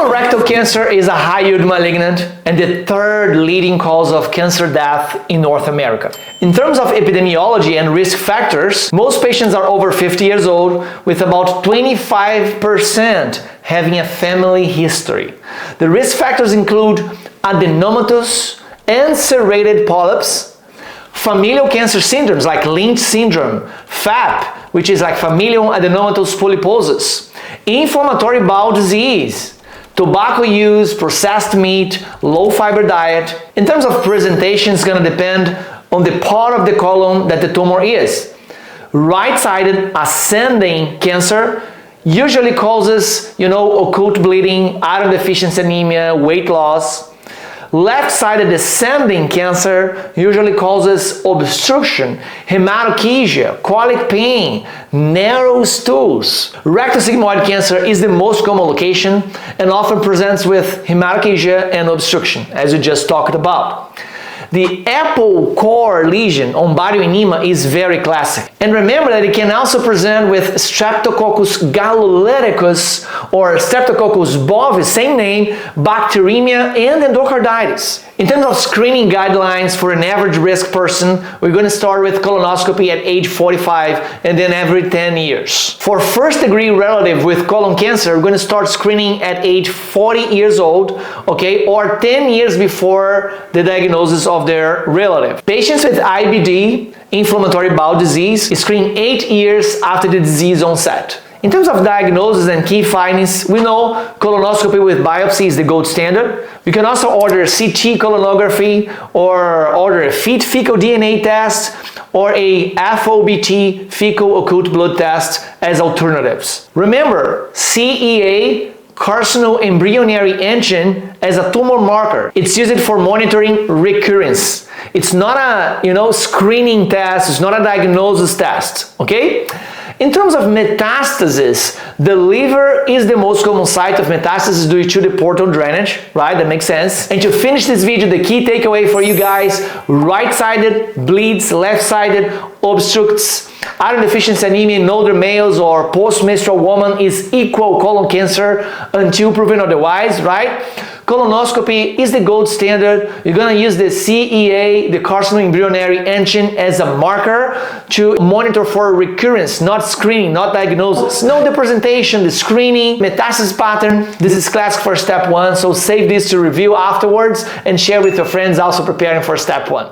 Colorectal cancer is a high-yield malignant and the third leading cause of cancer death in North America. In terms of epidemiology and risk factors, most patients are over 50 years old, with about 25% having a family history. The risk factors include adenomatous and serrated polyps, familial cancer syndromes like Lynch syndrome, FAP, which is like familial adenomatous polyposis, inflammatory bowel disease, tobacco use, processed meat, low fiber diet. In terms of presentation, it's going to depend on the part of the colon that the tumor is. Right-sided ascending cancer usually causes, occult bleeding, iron deficiency anemia, weight loss. Left-sided descending cancer usually causes obstruction, hematochezia, colic pain, narrow stools. Rectal sigmoid cancer is the most common location and often presents with hematochezia and obstruction, as we just talked about. The apple core lesion on barioenema is very classic. And remember that it can also present with Streptococcus galloleticus or Streptococcus bovis, same name, bacteremia and endocarditis. In terms of screening guidelines for an average risk person, we're going to start with colonoscopy at age 45 and then every 10 years. For first degree relative with colon cancer, we're going to start screening at age 40 years old, okay, or 10 years before the diagnosis of their relative. Patients with IBD, inflammatory bowel disease, screen 8 years after the disease onset. In terms of diagnosis and key findings, we know colonoscopy with biopsy is the gold standard. You can also order a CT colonography or order a fecal DNA test or a FOBT fecal occult blood test as alternatives. Remember, CEA, carcinoembryonary antigen, as a tumor marker. It's used for monitoring recurrence. It's not a screening test, it's not a diagnosis test, okay? In terms of metastasis, the liver is the most common site of metastasis due to the portal drainage, right? That makes sense. And to finish this video, the key takeaway for you guys: right-sided bleeds, left-sided obstructs, iron deficiency anemia in older males or post-menstrual woman is equal colon cancer until proven otherwise, right? Colonoscopy is the gold standard. You're going to use the CEA, the carcinoembryonary antigen, as a marker to monitor for recurrence, not screening, not diagnosis. Know the presentation, the screening, metastasis pattern. This is classic for step 1, so save this to review afterwards and share with your friends also preparing for step 1.